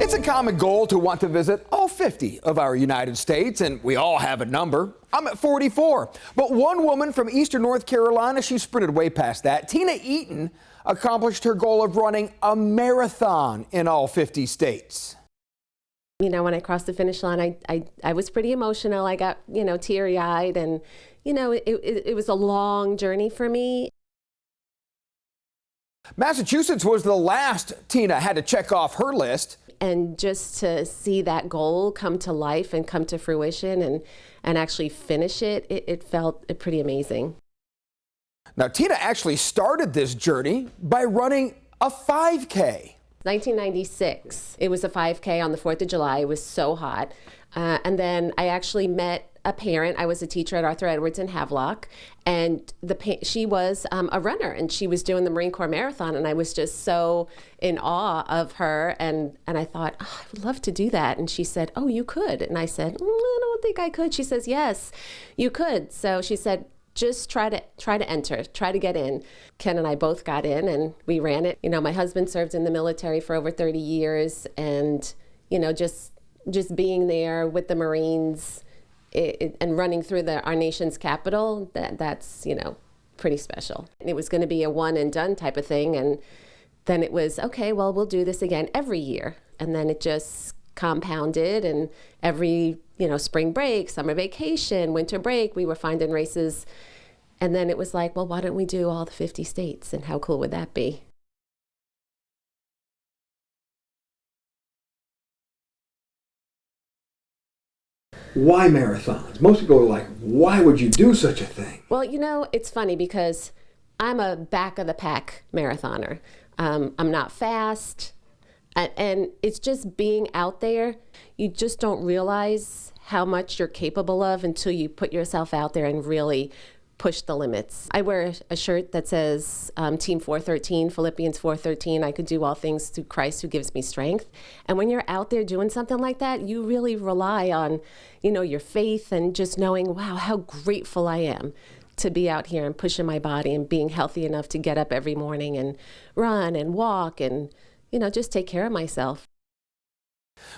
It's a common goal to want to visit all 50 of our United States, and we all have a number. I'm at 44. But one woman from Eastern North Carolina, she sprinted way past that. Tina Eaton accomplished her goal of running a marathon in all 50 states. You know, when I crossed the finish line, I was pretty emotional. I got, teary-eyed, and, it was a long journey for me. Massachusetts was the last Tina had to check off her list. And just to see that goal come to life and come to fruition and actually finish it, it felt pretty amazing. Now, Tina actually started this journey by running a 5K. 1996, it was a 5K on the 4th of July. It was so hot. And then I actually met a parent. I was a teacher at Arthur Edwards in Havelock, and she was a runner, and she was doing the Marine Corps Marathon, and I was just so in awe of her, and I thought, oh, I would love to do that. And she said, oh, you could. And I said, I don't think I could. She says, yes, you could. So she said, just try to enter, try to get in. Ken and I both got in, and we ran it. My husband served in the military for over 30 years, and just being there with the Marines and running through our nation's capital, that's pretty special. It was going to be a one and done type of thing, and then it was, okay, well, we'll do this again every year. And then it just compounded, and every spring break, summer vacation, winter break, we were finding races. And then it was like, well, why don't we do all the 50 states, and how cool would that be? Why marathons? Most people are like, why would you do such a thing? Well, it's funny because I'm a back of the pack marathoner. I'm not fast, and it's just being out there. You just don't realize how much you're capable of until you put yourself out there and really push the limits. I wear a shirt that says Team 413, Philippians 4:13. I could do all things through Christ who gives me strength. And when you're out there doing something like that, you really rely on, your faith and just knowing, wow, how grateful I am to be out here and pushing my body and being healthy enough to get up every morning and run and walk and, just take care of myself.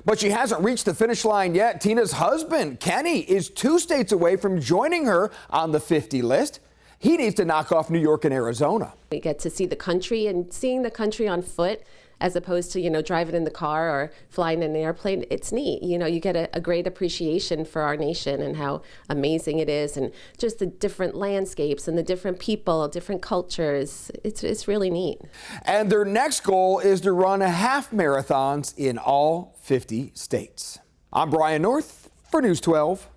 But she hasn't reached the finish line yet. Tina's husband, Kenny, is 2 states away from joining her on the 50 list. He needs to knock off New York and Arizona. We get to see the country, and seeing the country on foot as opposed to, driving in the car or flying in an airplane, it's neat. You get a great appreciation for our nation and how amazing it is, and just the different landscapes and the different people, different cultures. It's really neat. And their next goal is to run half marathons in all 50 states. I'm Brian North for News 12.